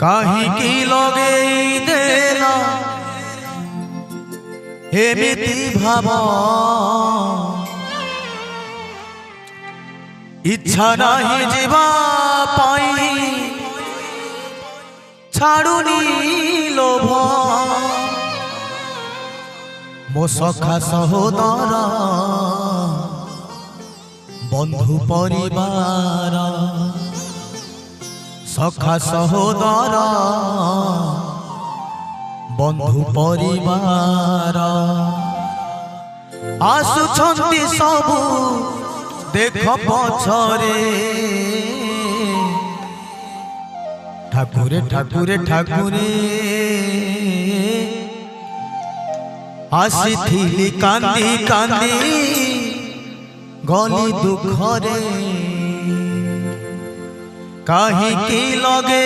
काहींकि लगेई देला एमिति भाव इच्छा नहीं जीवा पाई छाड़ुनी लोभ मो सखा सहोदर बंधु परिवार सखा सहोदर बंधु परिवार आसुछंती सबु देख पछरे ठाकुरे ठाकुरे ठाकुरे आसीथिली कांदी कांदी गली दुखरे काहींकि लगे।